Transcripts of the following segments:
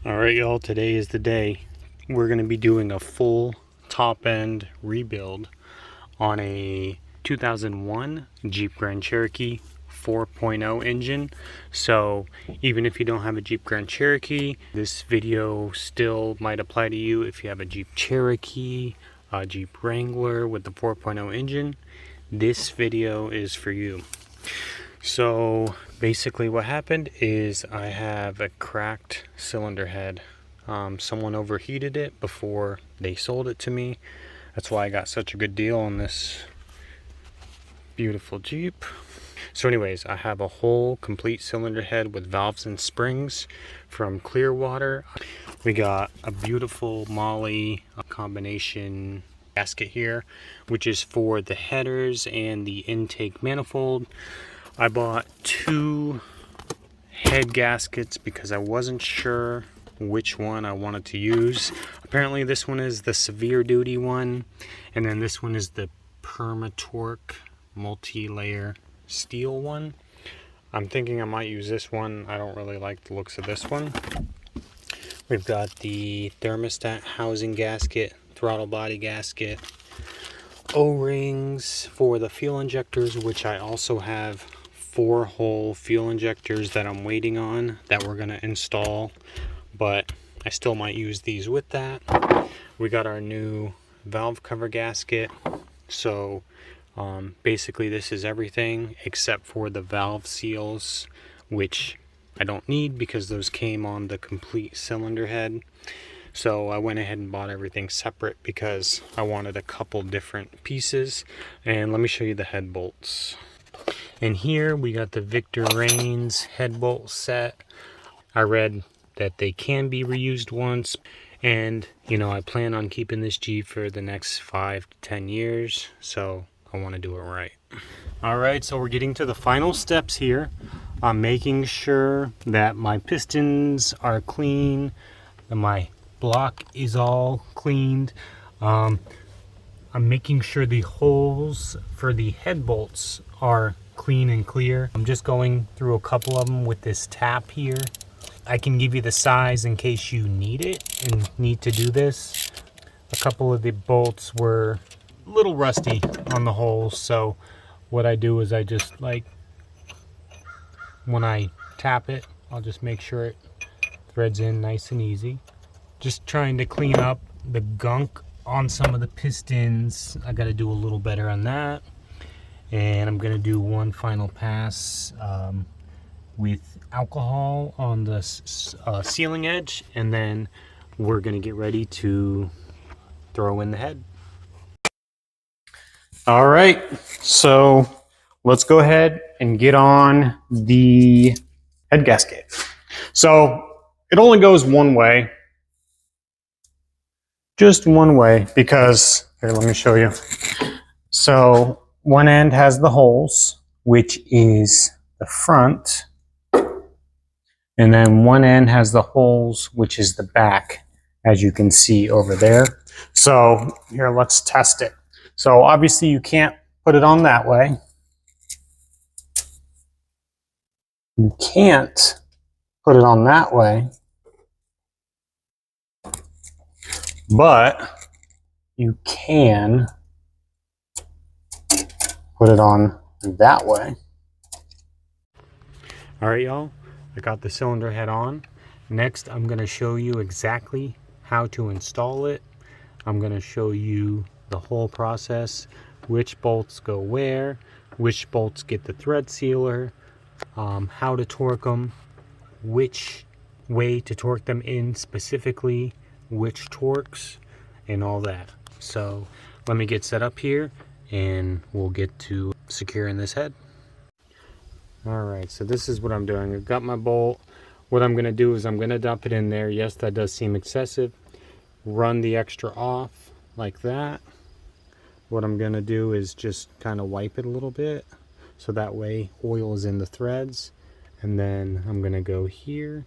Alright y'all, today is the day. We're going to be doing a full top end rebuild on a 2001 Jeep Grand Cherokee 4.0 engine. So even if you don't have a Jeep Grand Cherokee, this video still might apply to you if you have a Jeep Cherokee, a Jeep Wrangler with the 4.0 engine. This video is for you. So basically what happened is I have a cracked cylinder head. Someone overheated it before they sold it to me. That's why I got such a good deal on this beautiful Jeep. So anyways, I have a whole complete cylinder head with valves and springs from Clearwater. We got a beautiful Molly combination gasket here, which is for the headers and the intake manifold. I bought two head gaskets because I wasn't sure which one I wanted to use. Apparently this one is the severe duty one, and then this one is the Permatorque multi-layer steel one. I'm thinking I might use this one. I don't really like the looks of this one. We've got the thermostat housing gasket, throttle body gasket, O-rings for the fuel injectors, which I also have 4-hole fuel injectors that I'm waiting on that we're going to install, but I still might use these with that. We got our new valve cover gasket. So basically this is everything except for the valve seals, which I don't need because those came on the complete cylinder head. So I went ahead and bought everything separate because I wanted a couple different pieces. And let me show you the head bolts. And here we got the Victor Reigns head bolt set. I read that they can be reused once, and you know, I plan on keeping this Jeep for the next 5 to 10 years, so I want to do it right. All right, so we're getting to the final steps here. I'm making sure that my pistons are clean, and my block is all cleaned. I'm making sure the holes for the head bolts are clean and clear. I'm just going through a couple of them with this tap here. I can give you the size in case you need it and need to do this. A couple of the bolts were a little rusty on the holes, so what I do is I just, like, when I tap it, I'll just make sure it threads in nice and easy. Just trying to clean up the gunk on some of the pistons. I got to do a little better on that. And I'm going to do one final pass with alcohol on the sealing edge, and then we're going to get ready to throw in the head. All right, so let's go ahead and get on the head gasket. So it only goes one way, just one way, because here, let me show you. So one end has the holes, which is the front, and then one end has the holes, which is the back, as you can see over there. So here, let's test it. So obviously you can't put it on that way. You can't put it on that way, but you can put it on that way. All right, y'all, I got the cylinder head on. Next, I'm going to show you exactly how to install it. I'm going to show you the whole process, which bolts go where, which bolts get the thread sealer, how to torque them, which way to torque them in specifically, which torques, and all that. So let me get set up here and we'll get to securing this head. All right, so this is what I'm doing. I've got my bolt. What I'm going to do is I'm going to dump it in there. Yes, that does seem excessive. Run the extra off like that. What I'm going to do is just kind of wipe it a little bit so that way oil is in the threads. And then I'm going to go here,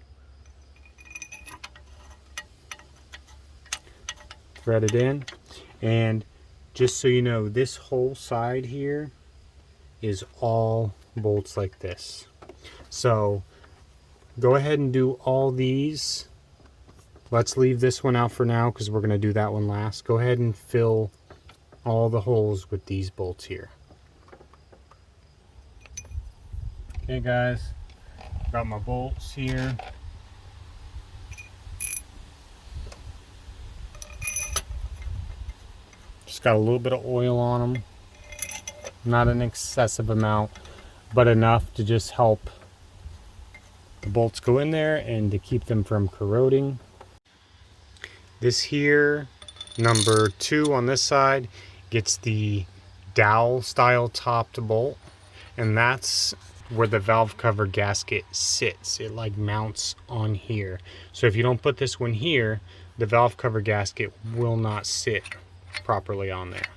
thread it in, and just so you know, this whole side here is all bolts like this. So go ahead and do all these let's leave this one out for now because we're going to do that one last. Go ahead and fill all the holes with these bolts here. Okay guys, got my bolts here. Just got a little bit of oil on them. Not an excessive amount, but enough to just help the bolts go in there and to keep them from corroding. This here, number 2 on this side, gets the dowel style topped bolt, and that's where the valve cover gasket sits. It like mounts on here. So if you don't put this one here, the valve cover gasket will not sit properly on there.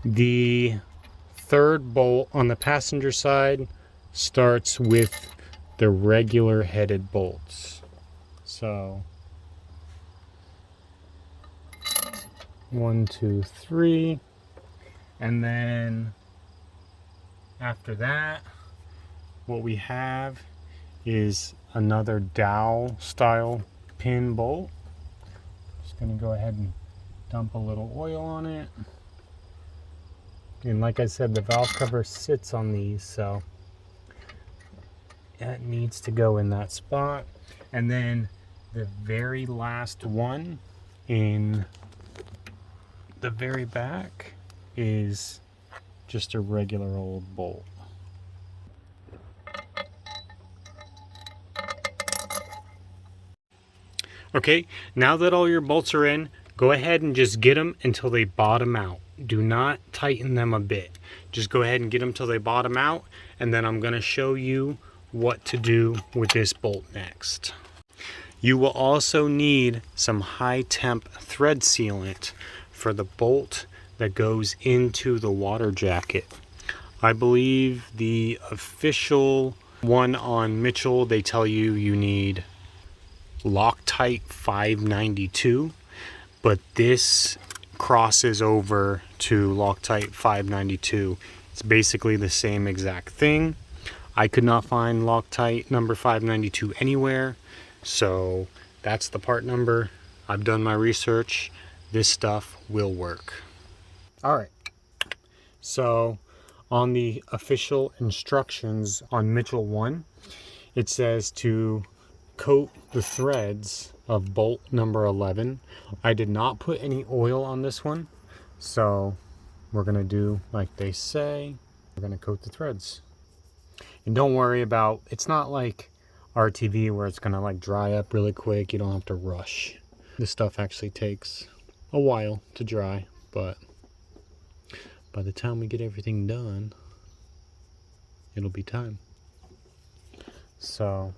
The third bolt on the passenger side starts with the regular headed bolts. So 1, 2, 3, and then after that, what we have is another dowel style pin bolt. Just gonna go ahead and dump a little oil on it. And like I said, the valve cover sits on these, so that needs to go in that spot. And then the very last one in the very back is just a regular old bolt. Okay, now that all your bolts are in, go ahead and just get them until they bottom out. Do not tighten them a bit. Just go ahead and get them till they bottom out, and then I'm going to show you what to do with this bolt next. You will also need some high temp thread sealant for the bolt that goes into the water jacket. I believe the official one on Mitchell, they tell you you need Loctite 592, but this crosses over to Loctite 592. It's basically the same exact thing. I could not find Loctite number 592 anywhere, so that's the part number. I've done my research. This stuff will work. All right, so on the official instructions on Mitchell 1, it says to coat the threads of bolt number 11. I did not put any oil on this one, so we're gonna do like they say. We're gonna coat the threads. And don't worry about, it's not like RTV where it's gonna like dry up really quick. You don't have to rush. This stuff actually takes a while to dry, but by the time we get everything done, it'll be time. So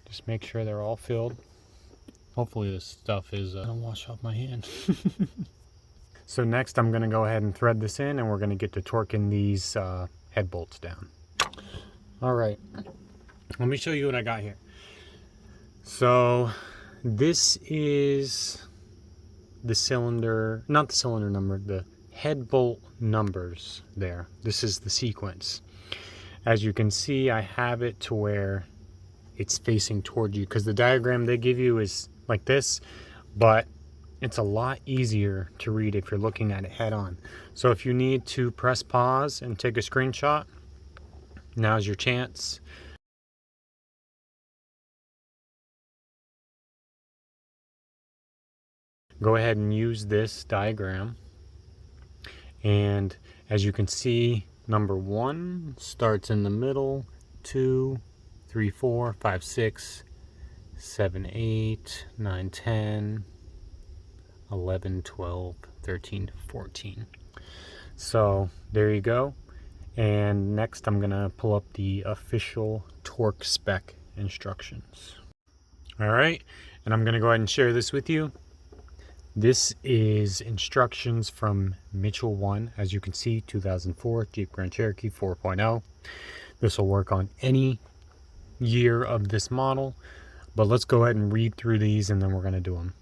just make sure they're all filled. Hopefully this stuff is gonna wash off my hand. So next I'm gonna go ahead and thread this in, and we're gonna get to torquing these head bolts down. All right, let me show you what I got here. So this is the cylinder, not the cylinder number, the head bolt numbers there. This is the sequence. As you can see, I have it to where it's facing toward you, because the diagram they give you is like this, but it's a lot easier to read if you're looking at it head on. So if you need to press pause and take a screenshot, now's your chance. Go ahead and use this diagram, and as you can see, number 1 starts in the middle, 2, 3, 4, 5, 6, 7, 8, 9, 10, 11, 12, 13, 14. So there you go. And next I'm gonna pull up the official torque spec instructions. All right, and I'm gonna go ahead and share this with you. This is instructions from Mitchell 1, as you can see, 2004 Jeep Grand Cherokee 4.0. This will work on any year of this model, but let's go ahead and read through these and then we're going to do them.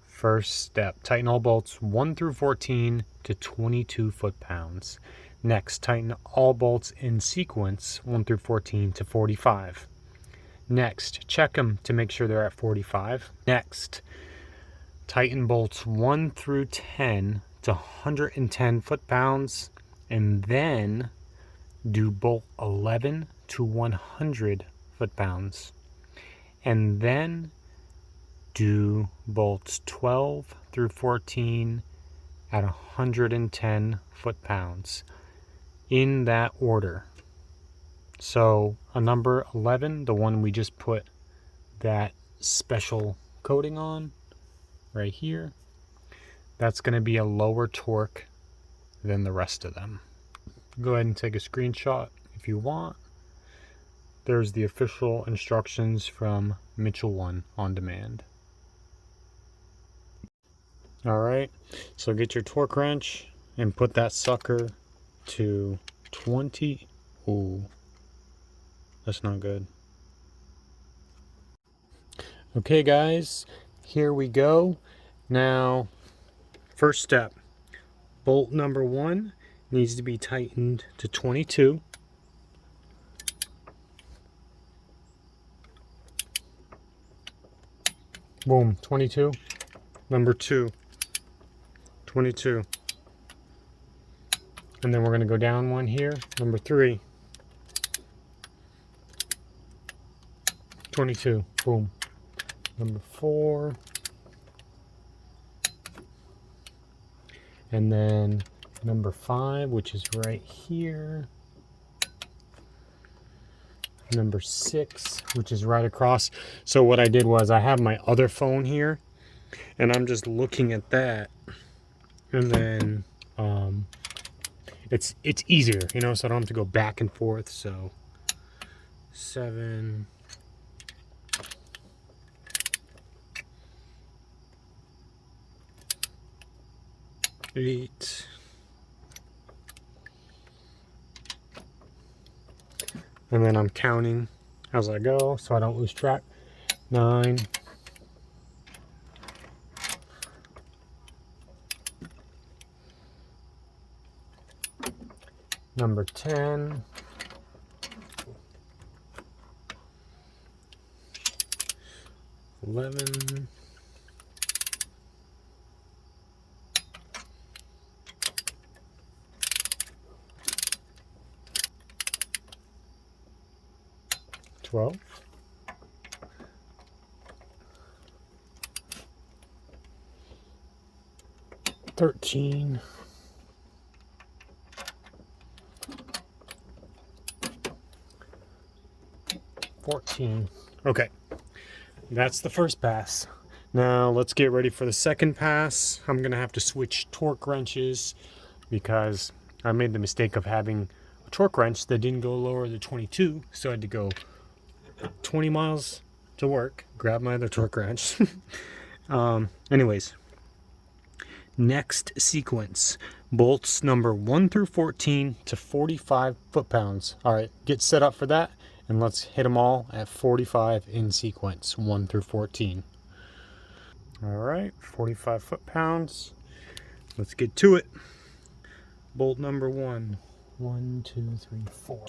First step, tighten all bolts 1 through 14 to 22 foot-pounds. Next, tighten all bolts in sequence 1 through 14 to 45. Next, check them to make sure they're at 45. Next, tighten bolts 1 through 10 to 110 foot-pounds, and then do bolt 11 to 100 foot-pounds, and then do bolts 12 through 14 at 110 foot-pounds, in that order. So a number 11, the one we just put that special coating on right here, that's going to be a lower torque than the rest of them. Go ahead and take a screenshot if you want. There's the official instructions from Mitchell 1 on demand. Alright, so get your torque wrench and put that sucker to 20. Ooh, that's not good. Okay guys, here we go. Now, first step, bolt number 1 needs to be tightened to 22. Boom, 22. Number 2, 22. And then we're going to go down one here. Number 3, 22. Boom. Number 4. And then number 5, which is right here. Number 6, which is right across. So what I did was I have my other phone here, and I'm just looking at that. And then it's easier, you know, so I don't have to go back and forth. So 7, 8, and then I'm counting as I go so I don't lose track. 9, number 10, 11, 12, 13, 14. Okay, that's the first pass. Now let's get ready for the second pass. I'm gonna have to switch torque wrenches because I made the mistake of having a torque wrench that didn't go lower than 22, so I had to go 20 miles to work, grab my other torque wrench. Anyways, next sequence, bolts number 1 through 14 to 45 foot-pounds. All right, get set up for that, and let's hit them all at 45 in sequence, 1 through 14. All right, 45 foot-pounds. Let's get to it. Bolt number 1. 1, 2, 3, 4.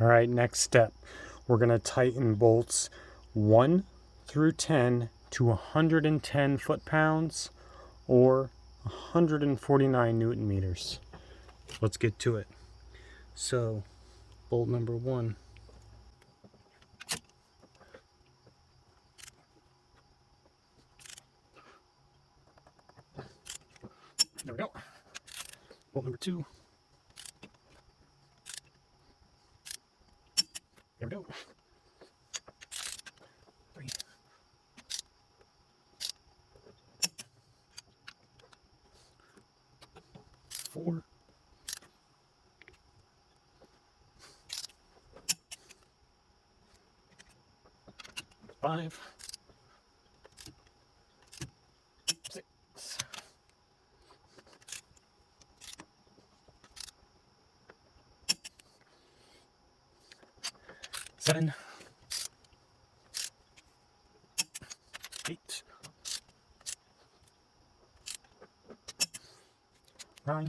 All right, next step. We're going to tighten bolts 1 through 10 to 110 foot-pounds or 149 Newton meters. Let's get to it. So, bolt number 1. There we go. Bolt number 2. There we go. 3. 4. 5. 6. 7. 8, 9,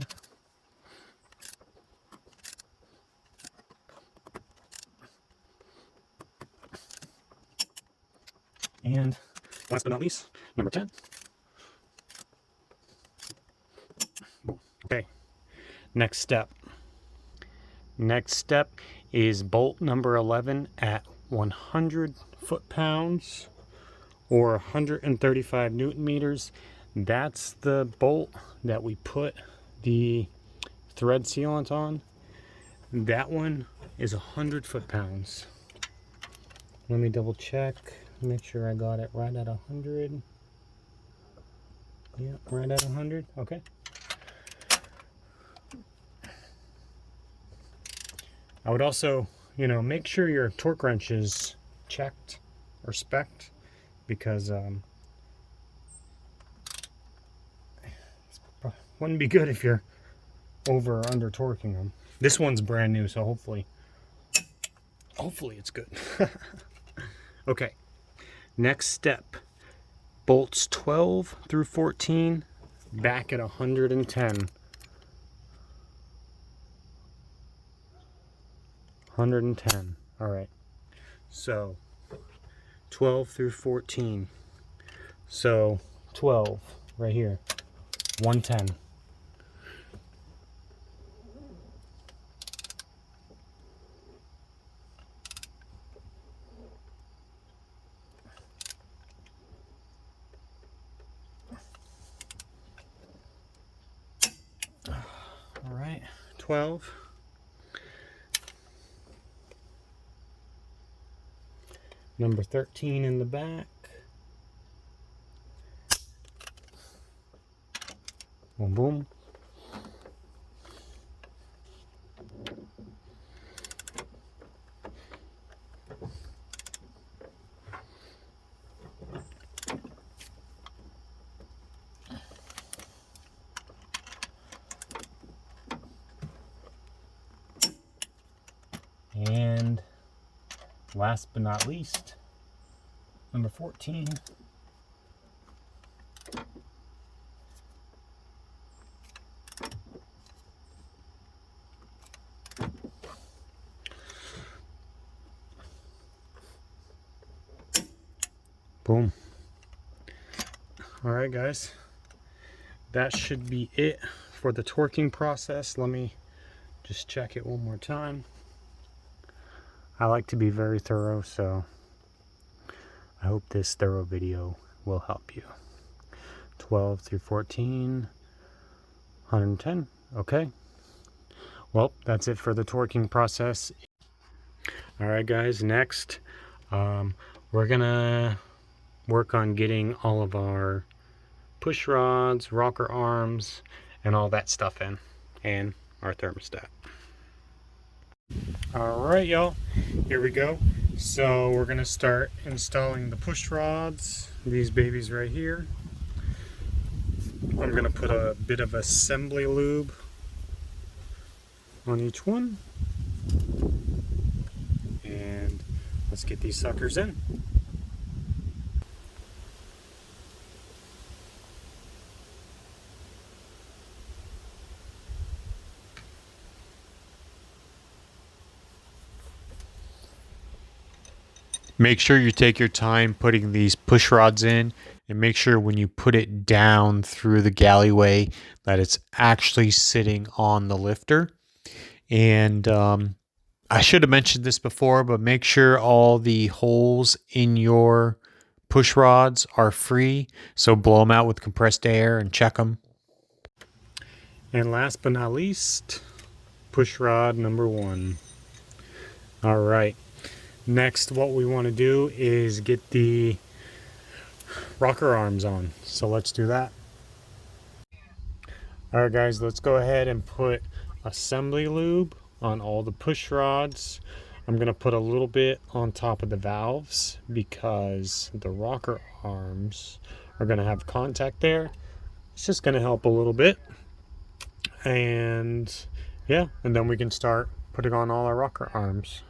and last but not least, number 10. Okay, next step. Next step is bolt number 11 at 100 foot-pounds or 135 newton meters. That's the bolt that we put the thread sealant on. That one is 100 foot-pounds. Let me double check, make sure I got it right at 100. Yeah, right at 100. Okay. I would also, make sure your torque wrench is checked or spec'd, because it wouldn't be good if you're over or under torquing them. This one's brand new, so hopefully it's good. Okay, next step, bolts 12 through 14 back at 110. 110. All right, so 12 through 14. So 12 right here, 110. All right, 12. Number 13 in the back. Boom, boom. And last but not least, number 14. Boom. All right, guys, that should be it for the torquing process. Let me just check it one more time. I like to be very thorough, so I hope this thorough video will help you. 12 through 14, 110. Okay. Well, that's it for the torquing process. All right, guys, next, we're gonna work on getting all of our push rods, rocker arms, and all that stuff in, and our thermostat. All right, y'all, here we go. So we're gonna start installing the push rods, these babies right here. I'm gonna put a bit of assembly lube on each one, and let's get these suckers in. Make sure you take your time putting these push rods in, and make sure when you put it down through the galleyway that it's actually sitting on the lifter. And I should have mentioned this before, but make sure all the holes in your push rods are free. So blow them out with compressed air and check them. And last but not least, push rod number 1. All right. Next, what we want to do is get the rocker arms on. So let's do that. All right, guys, let's go ahead and put assembly lube on all the push rods. I'm going to put a little bit on top of the valves because the rocker arms are going to have contact there. It's just going to help a little bit. And yeah, and then we can start putting on all our rocker arms.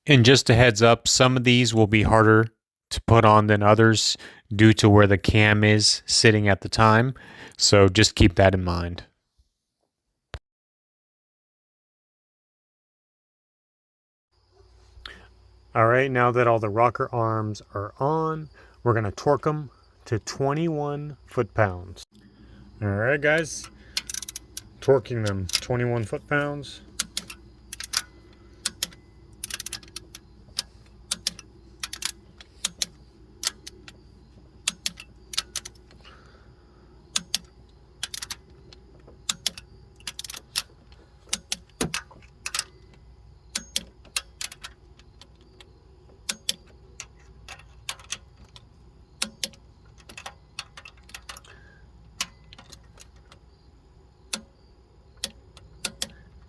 And just a heads up, some of these will be harder to put on than others due to where the cam is sitting at the time. So just keep that in mind. All right, now that all the rocker arms are on, we're gonna torque them to 21 foot-pounds. All right, guys, torquing them 21 foot-pounds.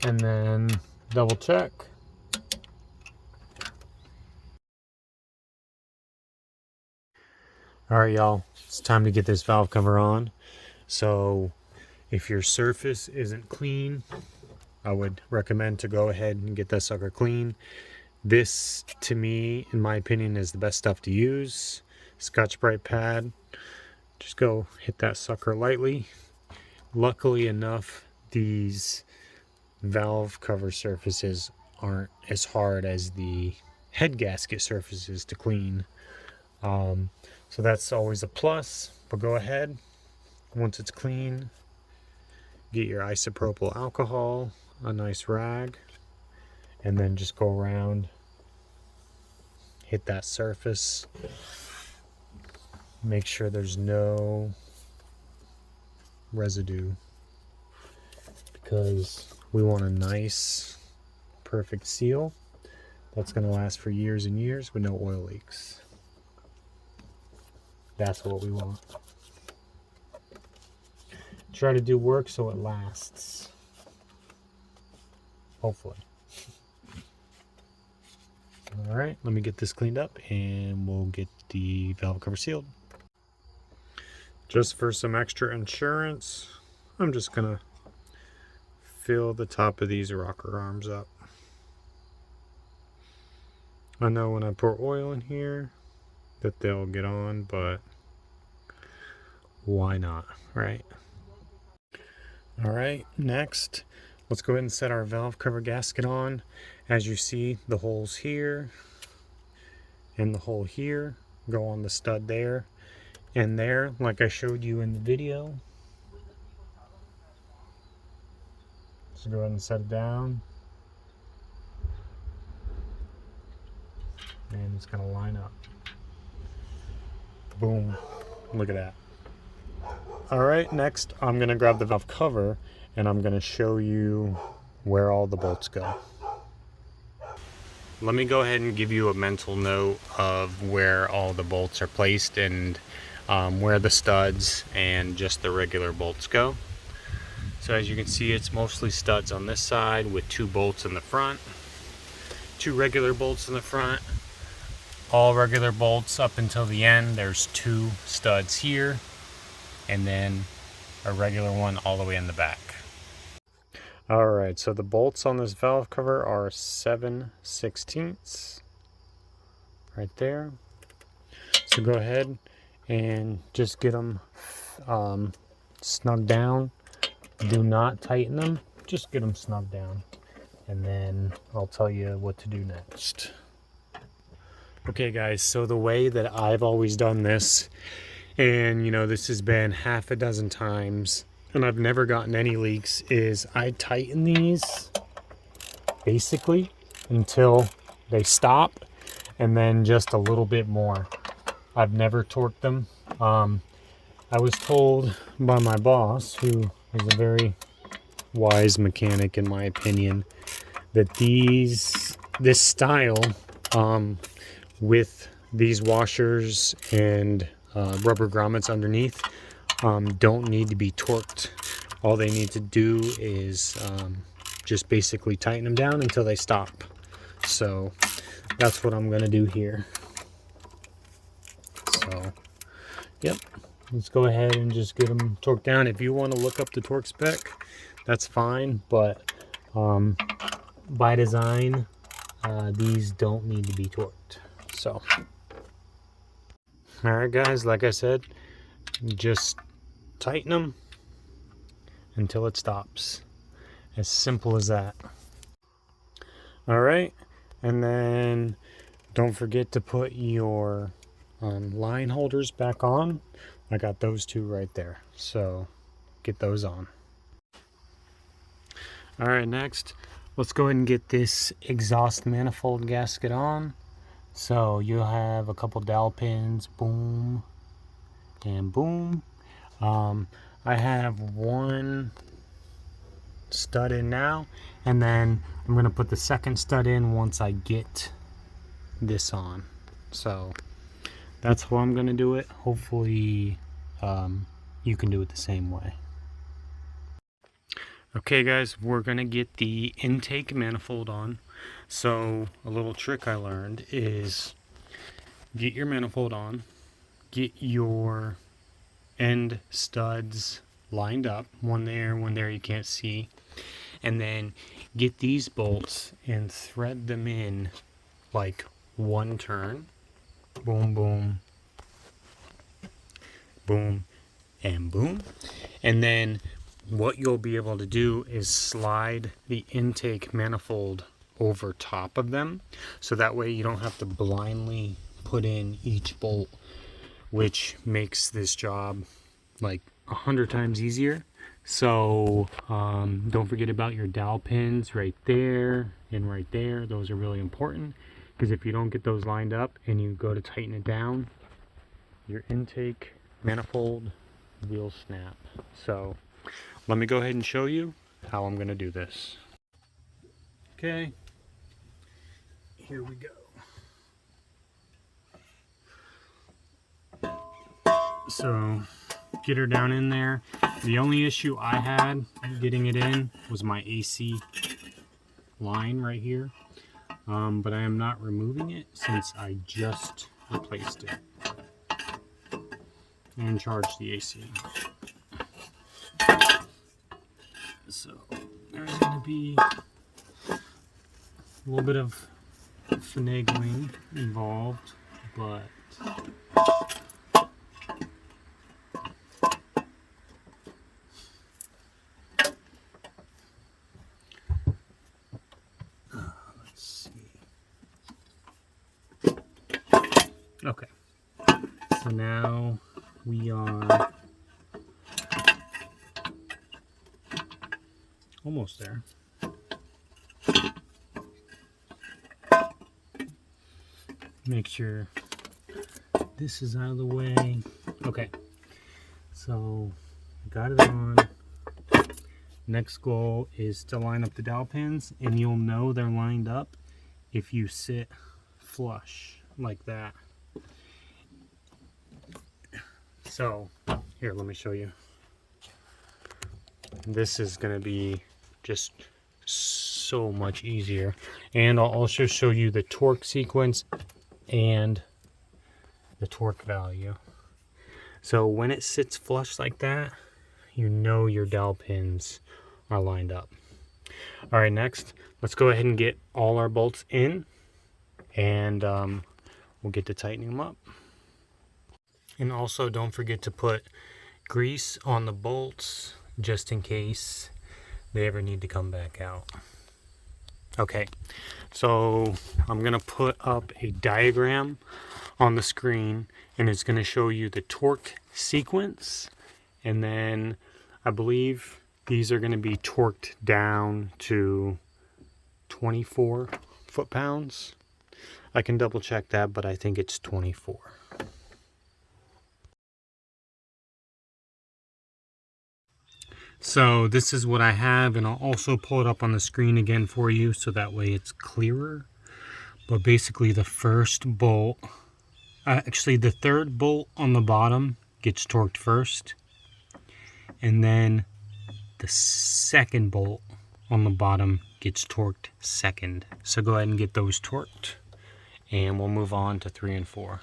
And then double check. All right, y'all, it's time to get this valve cover on. So if your surface isn't clean, I would recommend to go ahead and get that sucker clean. This, to me, in my opinion, is the best stuff to use. Scotch-Brite pad. Just go hit that sucker lightly. Luckily enough, these valve cover surfaces aren't as hard as the head gasket surfaces to clean. So that's always a plus, but go ahead, once it's clean, get your isopropyl alcohol, a nice rag, and then just go around, hit that surface, make sure there's no residue, because we want a nice, perfect seal that's going to last for years and years with no oil leaks. That's what we want. Try to do work so it lasts. Hopefully. All right, let me get this cleaned up and we'll get the valve cover sealed. Just for some extra insurance, I'm just gonna fill the top of these rocker arms up. I know when I pour oil in here that they'll get on, but why not, right? All right, next, let's go ahead and set our valve cover gasket on. As you see, the holes here and the hole here go on the stud there and there, like I showed you in the video. So go ahead and set it down. And it's gonna line up. Boom, look at that. All right, next I'm gonna grab the valve cover and I'm gonna show you where all the bolts go. Let me go ahead and give you a mental note of where all the bolts are placed and where the studs and just the regular bolts go. So as you can see, it's mostly studs on this side with 2 bolts in the front, 2 regular bolts in the front, all regular bolts up until the end. There's 2 studs here and then a regular one all the way in the back. All right, so the bolts on this valve cover are 7/16 right there. So go ahead and just get them snug down. Do not tighten them, just get them snug down. And then I'll tell you what to do next. Okay guys, so the way that I've always done this, and you know, this has been half a dozen times and I've never gotten any leaks, is I tighten these basically until they stop and then just a little bit more. I've never torqued them. I was told by my boss, who is a very wise mechanic in my opinion, that this style with these washers and rubber grommets underneath don't need to be torqued. All they need to do is just basically tighten them down until they stop. So that's what I'm gonna do here. So yep, let's go ahead and just get them torqued down. If you want to look up the torque spec, that's fine, but by design these don't need to be torqued. So, all right, guys, like I said, just tighten them until it stops. As simple as that. All right, and then don't forget to put your line holders back on. I got those two right there, so get those on. All right, next, let's go ahead and get this exhaust manifold gasket on. So you'll have a couple dowel pins, boom and boom. I have one stud in now, and then I'm gonna put the second stud in once I get this on. So that's how I'm gonna do it. Hopefully you can do it the same way. Okay guys, we're gonna get the intake manifold on. So a little trick I learned is get your manifold on, get your end studs lined up, one there you can't see, and then get these bolts and thread them in like one turn, boom boom boom and boom. And then what you'll be able to do is slide the intake manifold over top of them, so that way you don't have to blindly put in each bolt, which makes this job like 100 times easier. So don't forget about your dowel pins right there and right there. Those are really important, because if you don't get those lined up and you go to tighten it down, your intake manifold will snap. So let me go ahead and show you how I'm going to do this. Okay, here we go. So get her down in there. The only issue I had getting it in was my AC line right here, but I am not removing it since I just replaced it and charged the AC. So there's going to be a little bit of finagling involved, but let's see. Okay, so now we are almost there. Make sure this is out of the way. Okay, so got it on. Next goal is to line up the dowel pins, and you'll know they're lined up if you sit flush like that. So here, let me show you. This is going to be just so much easier, and I'll also show you the torque sequence and the torque value. So when it sits flush like that, you know your dowel pins are lined up. All right, next, let's go ahead and get all our bolts in, and we'll get to tightening them up. And also don't forget to put grease on the bolts just in case they ever need to come back out. Okay, so I'm gonna put up a diagram on the screen, and it's gonna show you the torque sequence, and then I believe these are gonna be torqued down to 24 foot-pounds. I can double check that, but I think it's 24. So this is what I have, and I'll also pull it up on the screen again for you so that way it's clearer. But basically the first bolt, actually the third bolt on the bottom gets torqued first, and then the second bolt on the bottom gets torqued second. So go ahead and get those torqued, and we'll move on to 3 and 4.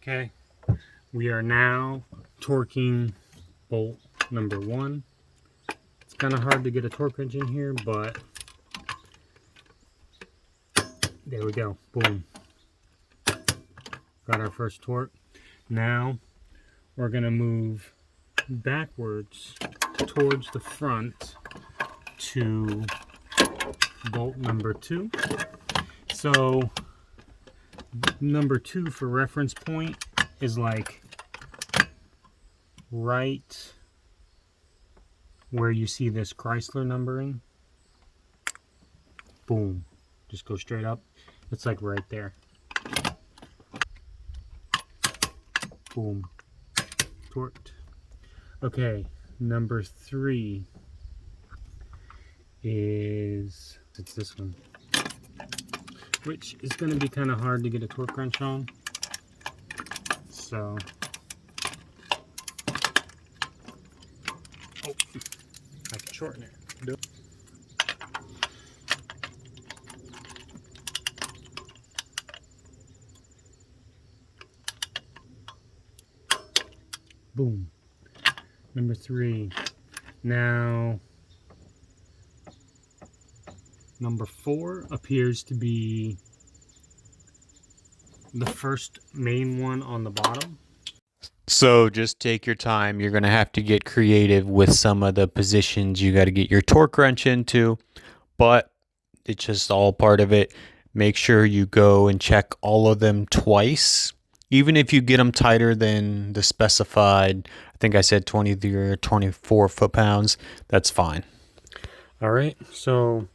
Okay, we are now torquing bolt number 1. It's kind of hard to get a torque wrench in here, but there we go. Boom. Got our first torque. Now we're going to move backwards towards the front to bolt number 2. So number 2 for reference point is like right where you see this Chrysler numbering. Boom. Just go straight up. It's like right there. Boom. Torqued. Okay, number 3 is, it's this one, which is going to be kind of hard to get a torque wrench on. So, oh, I can shorten it. Boom. Number 3. Now, number 4 appears to be the first main one on the bottom. So just take your time. You're going to have to get creative with some of the positions you got to get your torque wrench into, but it's just all part of it. Make sure you go and check all of them twice. Even if you get them tighter than the specified, I think I said 23 or 24 foot-pounds, that's fine. All right, so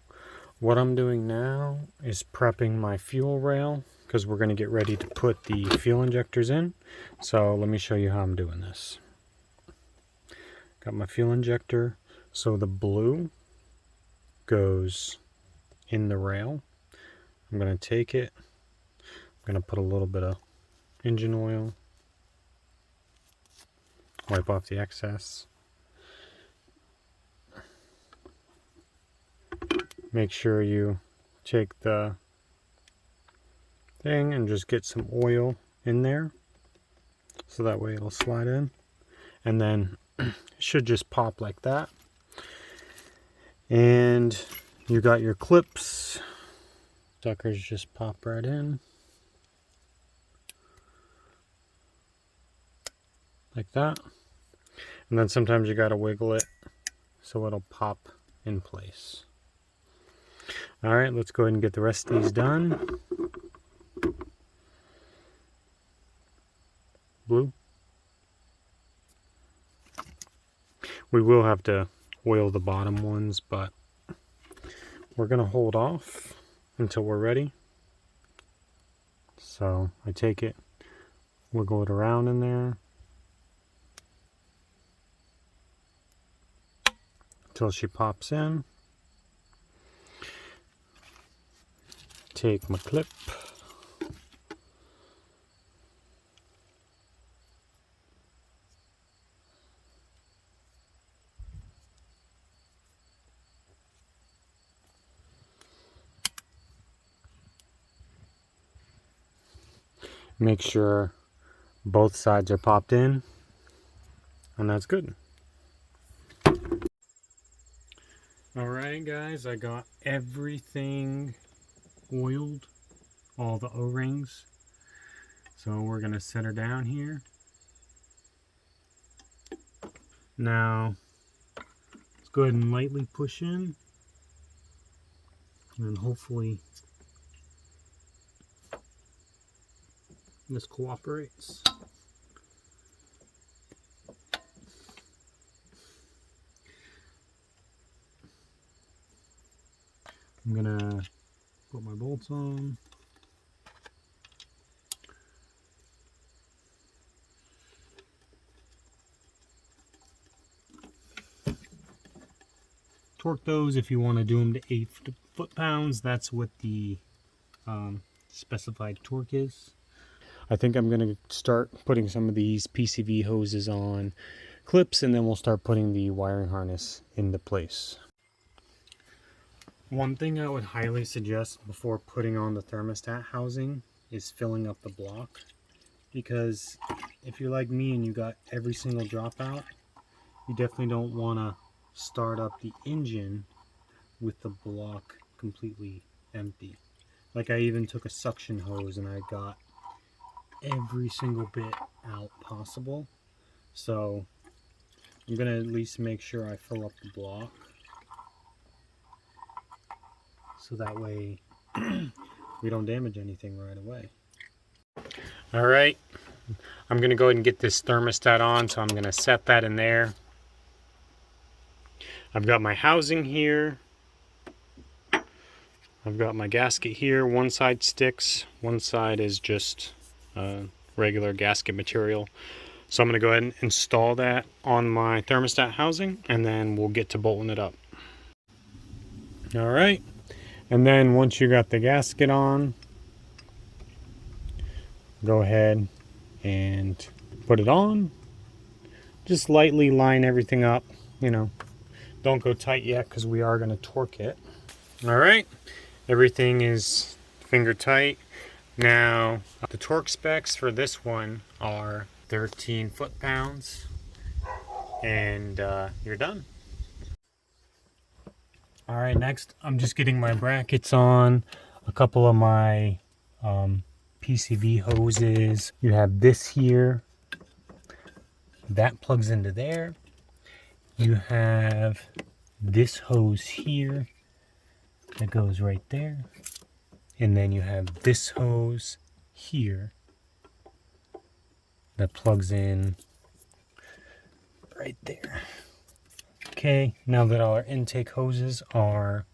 what I'm doing now is prepping my fuel rail because we're going to get ready to put the fuel injectors in. So let me show you how I'm doing this. Got my fuel injector. So the blue goes in the rail. I'm going to take it. I'm going to put a little bit of engine oil. Wipe off the excess. Make sure you take the thing and just get some oil in there so that way it'll slide in, and then it should just pop like that. And you got your clips. Suckers just pop right in like that, and then sometimes you got to wiggle it so it'll pop in place. All right, let's go ahead and get the rest of these done. Blue. We will have to oil the bottom ones, but we're going to hold off until we're ready. So I take it, wiggle it around in there until she pops in. Take my clip. Make sure both sides are popped in, and that's good. Alright guys, I got everything oiled, all the O-rings. So we're going to set her down here. Now, let's go ahead and lightly push in, and hopefully this cooperates. I'm gonna put my bolts on. Torque those if you want to do them to 8 foot-pounds. That's what the specified torque is. I think I'm going to start putting some of these PCV hoses on clips, and then we'll start putting the wiring harness into place. One thing I would highly suggest before putting on the thermostat housing is filling up the block, because if you're like me and you got every single dropout, you definitely don't want to start up the engine with the block completely empty. Like, I even took a suction hose and I got every single bit out possible. So I'm gonna at least make sure I fill up the block, so that way we don't damage anything right away. All right, I'm gonna go ahead and get this thermostat on, so I'm gonna set that in there. I've got my housing here. I've got my gasket here. One side sticks, one side is just regular gasket material. So I'm going to go ahead and install that on my thermostat housing, and then we'll get to bolting it up. All right, and then once you got the gasket on, go ahead and put it on. Just lightly line everything up, you know. Don't go tight yet because we are going to torque it. All right, everything is finger tight. Now, the torque specs for this one are 13 foot-pounds, and you're done. All right, next I'm just getting my brackets on, a couple of my PCV hoses. You have this here, that plugs into there. You have this hose here that goes right there, and then you have this hose here that plugs in right there. Okay, now that all our intake hoses are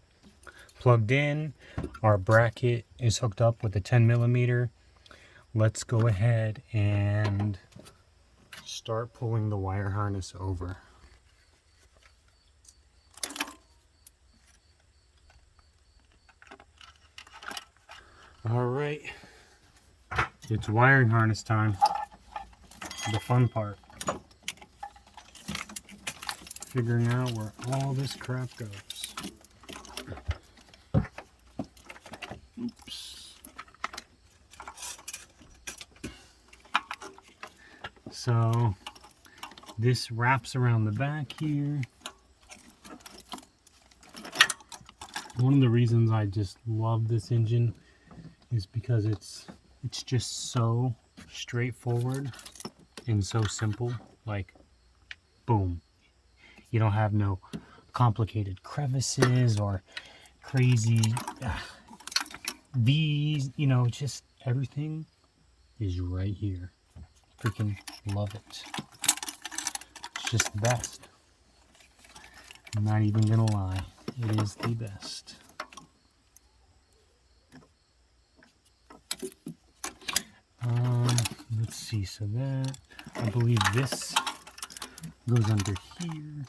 plugged in, our bracket is hooked up with a 10mm. Let's go ahead and start pulling the wire harness over. All right, it's wiring harness time. The fun part. Figuring out where all this crap goes. Oops. So this wraps around the back here. One of the reasons I just love this engine is because it's just so straightforward and so simple. Like, boom. You don't have no complicated crevices or crazy V's, you know, just everything is right here. Freaking love it. It's just the best. I'm not even gonna lie, it is the best. Let's see, so that, I believe this goes under here.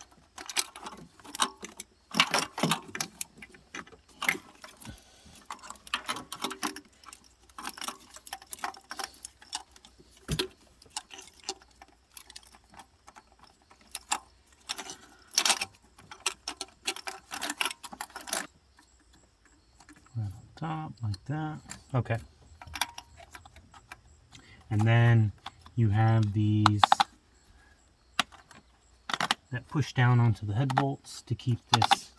Right on top, like that. Okay. And then you have these that push down onto the head bolts to keep this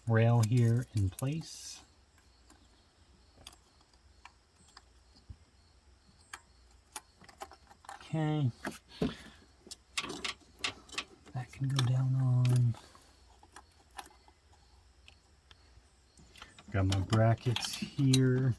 rail here in place. Okay. That can go down on. Got my brackets here.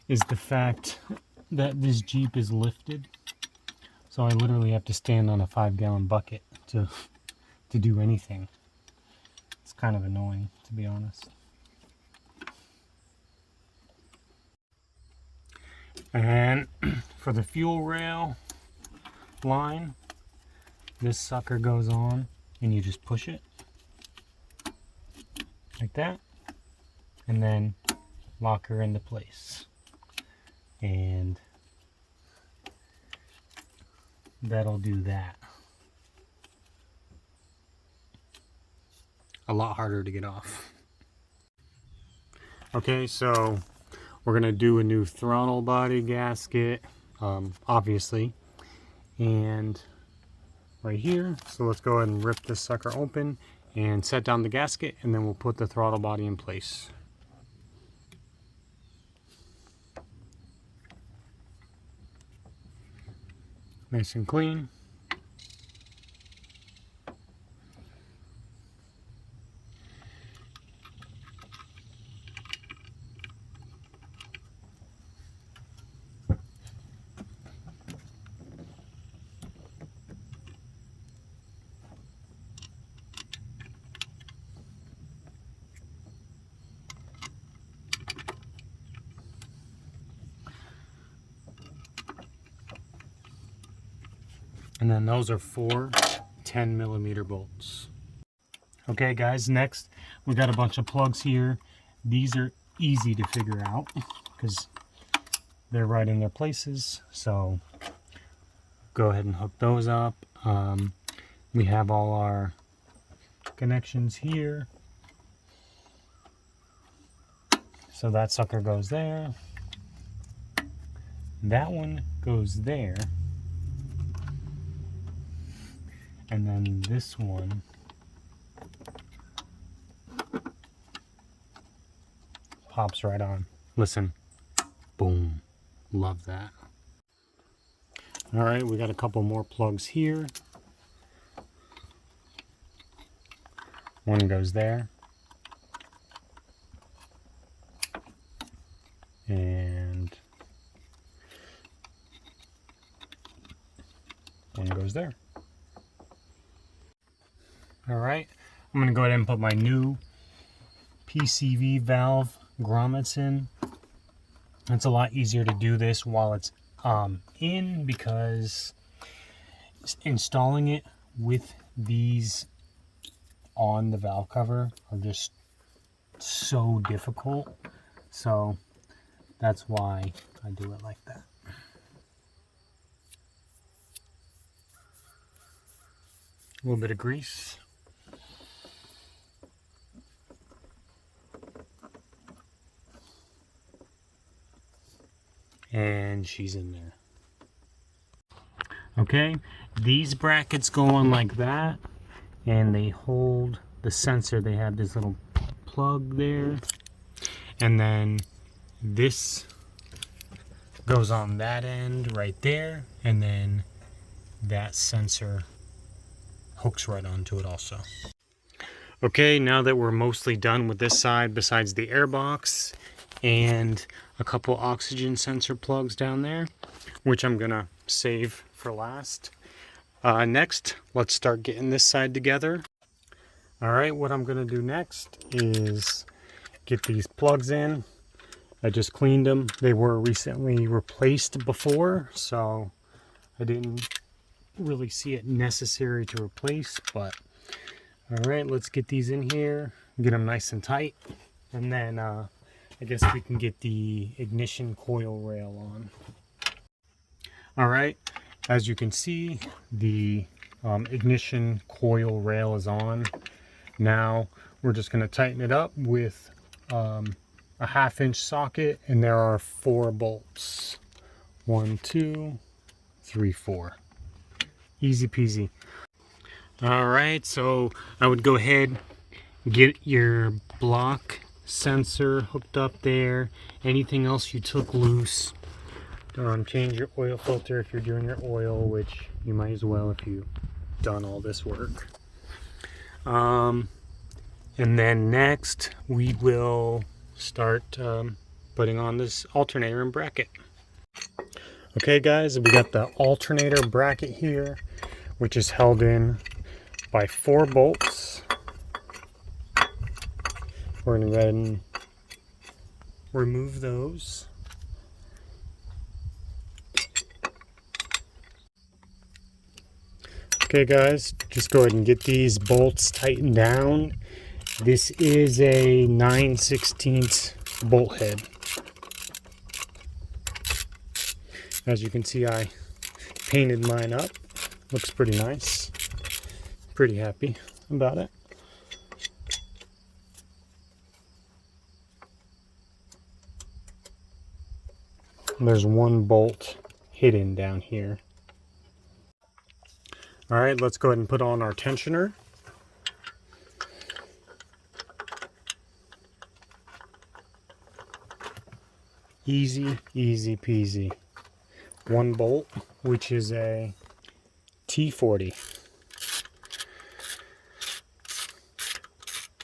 Is the fact that this Jeep is lifted, so I literally have to stand on a 5-gallon bucket to do anything. It's kind of annoying, to be honest. And for the fuel rail line, this sucker goes on and you just push it like that, and then lock her into place. And that'll do that. A lot harder to get off. Okay, so we're gonna do a new throttle body gasket, obviously, and right here. So let's go ahead and rip this sucker open and set down the gasket, and then we'll put the throttle body in place. Nice and clean. And then those are 4 10mm bolts. Okay guys, next we got a bunch of plugs here. These are easy to figure out because they're right in their places. So go ahead and hook those up. We have all our connections here. So that sucker goes there. That one goes there. And then this one pops right on. Listen. Boom. Love that. Alright, we got a couple more plugs here. One goes there. And one goes there. Alright, I'm going to go ahead and put my new PCV valve grommets in. It's a lot easier to do this while it's in, because installing it with these on the valve cover are just so difficult. So that's why I do it like that. A little bit of grease. And she's in there. Okay, these brackets go on like that, and they hold the sensor. They have this little plug there, and then this goes on that end right there, and then that sensor hooks right onto it also. Okay, now that we're mostly done with this side, besides the air box and a couple oxygen sensor plugs down there, which I'm gonna save for last. Next, let's start getting this side together. Alright, what I'm gonna do next is get these plugs in. I just cleaned them. They were recently replaced before, so I didn't really see it necessary to replace, but alright, let's get these in here, get them nice and tight, and then I guess we can get the ignition coil rail on. Alright, as you can see, the ignition coil rail is on. Now we're just going to tighten it up with a 1/2 inch socket, and there are 4 bolts. 1, 2, 3, 4. Easy peasy. Alright, so I would go ahead, get your block sensor hooked up there. Anything else you took loose. Change your oil filter if you're doing your oil, which you might as well if you've done all this work. And then next we will start putting on this alternator and bracket. Okay guys, we got the alternator bracket here, which is held in by 4 bolts. We're going to go ahead and remove those. Okay guys, just go ahead and get these bolts tightened down. This is a 9/16 bolt head. As you can see, I painted mine up. Looks pretty nice. Pretty happy about it. there's one bolt hidden down here. All right, let's go ahead and put on our tensioner. Easy, easy peasy. One bolt, which is a T40.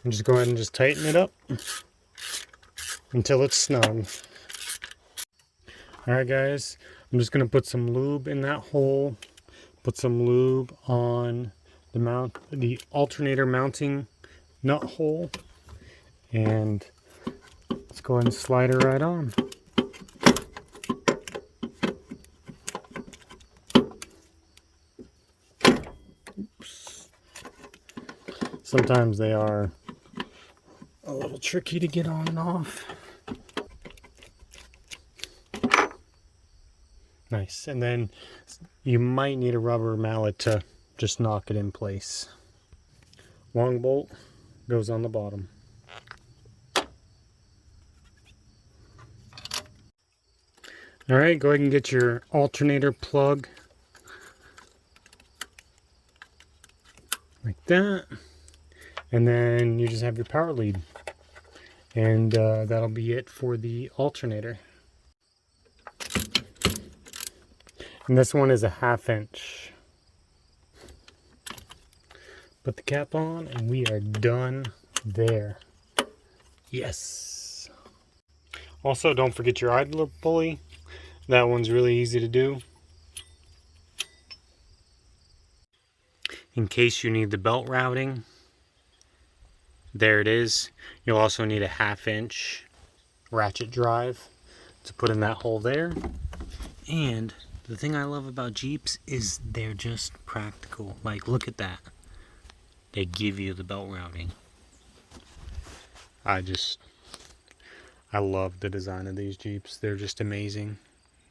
And just go ahead and just tighten it up until it's snug. All right, guys, I'm just gonna put some lube in that hole. Put some lube on the alternator mounting nut hole, and let's go ahead and slide her right on. Oops. Sometimes they are a little tricky to get on and off. Nice. And then you might need a rubber mallet to just knock it in place. Long bolt goes on the bottom. All right, go ahead and get your alternator plug like that. And then you just have your power lead. And that'll be it for the alternator. And this one is a 1/2 inch. Put the cap on and we are done there. Yes. Also, don't forget your idler pulley. That one's really easy to do. In case you need the belt routing, there it is. You'll also need a 1/2 inch ratchet drive to put in that hole there. And the thing I love about Jeeps is they're just practical. Like, look at that. They give you the belt routing. I love the design of these Jeeps. They're just amazing.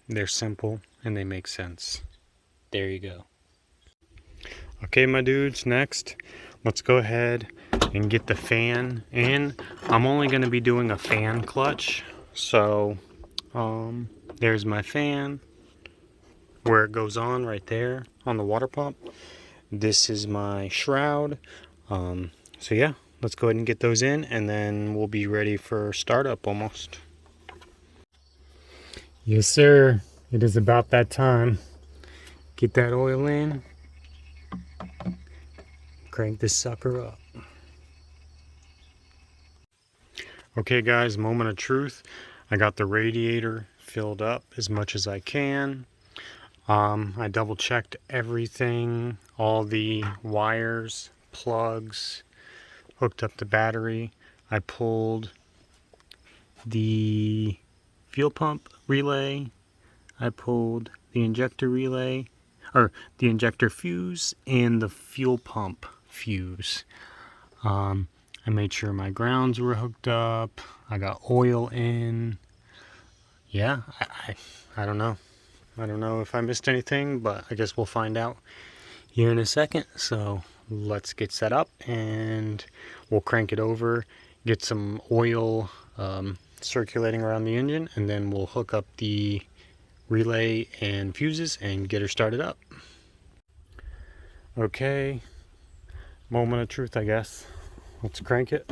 They're simple and they make sense. There you go. Okay, my dudes, next, let's go ahead and get the fan in. I'm only going to be doing a fan clutch. So, there's my fan, where it goes on right there on the water pump. This is my shroud. So yeah, let's go ahead and get those in, and then we'll be ready for startup almost. Yes, sir. It is about that time. Get that oil in. Crank this sucker up. Okay, guys, moment of truth. I got the radiator filled up as much as I can. I double checked everything, all the wires, plugs, hooked up the battery. I pulled the fuel pump relay. I pulled the injector relay, or the injector fuse and the fuel pump fuse. I made sure my grounds were hooked up. I got oil in. Yeah, I don't know. I don't know if I missed anything, but I guess we'll find out here in a second. So let's get set up and we'll crank it over, get some oil circulating around the engine, and then we'll hook up the relay and fuses and get her started up. Okay, moment of truth, I guess. Let's crank it.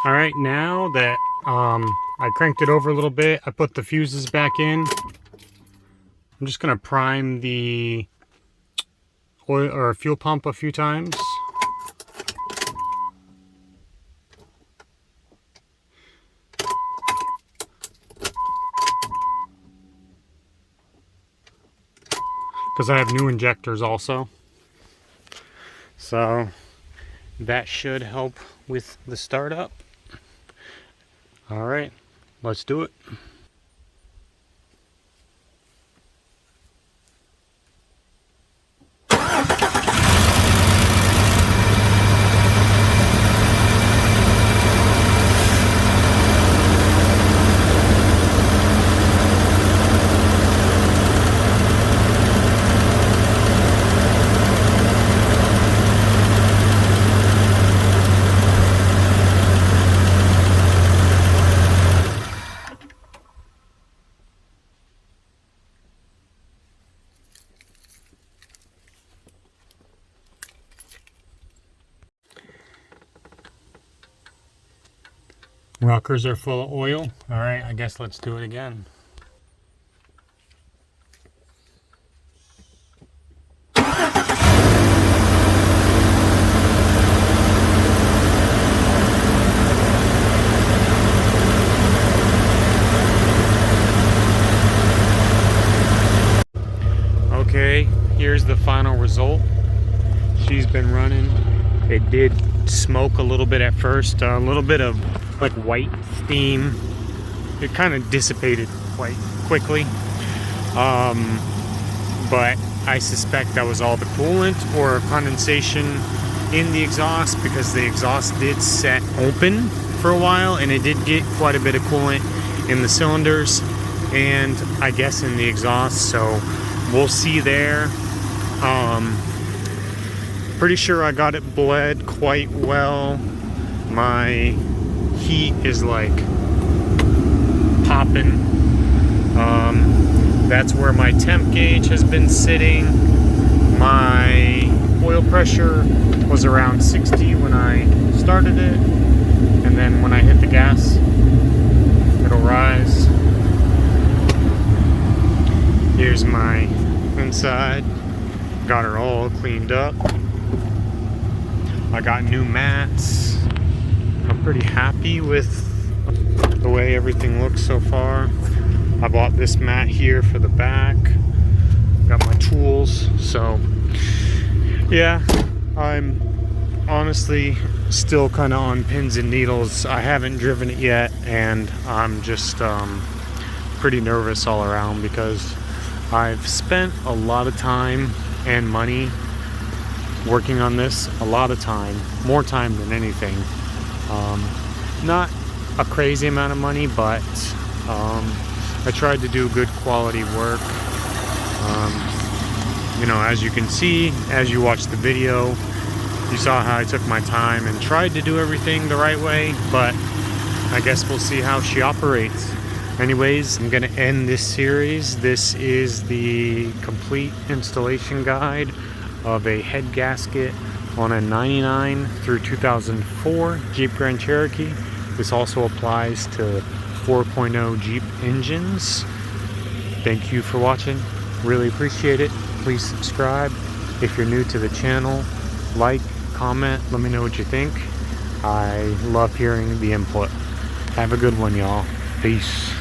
All right, now that I cranked it over a little bit, I put the fuses back in. I'm just gonna prime the oil or fuel pump a few times. Because I have new injectors also. So that should help with the startup. All right, let's do it. Rockers are full of oil. All right, I guess let's do it again. Okay, here's the final result. She's been running. It did smoke a little bit at first, a little bit of like white steam. It kind of dissipated quite quickly, but I suspect that was all the coolant or condensation in the exhaust, because the exhaust did set open for a while and it did get quite a bit of coolant in the cylinders and I guess in the exhaust, so we'll see there. Pretty sure I got it bled quite well. My heat is like popping. That's where my temp gauge has been sitting. My oil pressure was around 60 when I started it, and then when I hit the gas it'll rise. Here's my inside. Got her all cleaned up. I got new mats. I'm pretty happy with the way everything looks so far. I bought this mat here for the back. Got my tools. So yeah, I'm honestly still kind of on pins and needles. I haven't driven it yet and I'm just pretty nervous all around because I've spent a lot of time and money working on this. A lot of time, more time than anything. Not a crazy amount of money, but I tried to do good quality work. You know, as you can see, as you watch the video, you saw how I took my time and tried to do everything the right way, but I guess we'll see how she operates. Anyways, I'm gonna end this series. This is the complete installation guide of a head gasket on a 99 through 2004 Jeep Grand Cherokee. This also applies to 4.0 Jeep engines. Thank you for watching. Really appreciate it. Please subscribe if you're new to the channel. Like, comment, let me know what you think. I love hearing the input. Have a good one, y'all. Peace.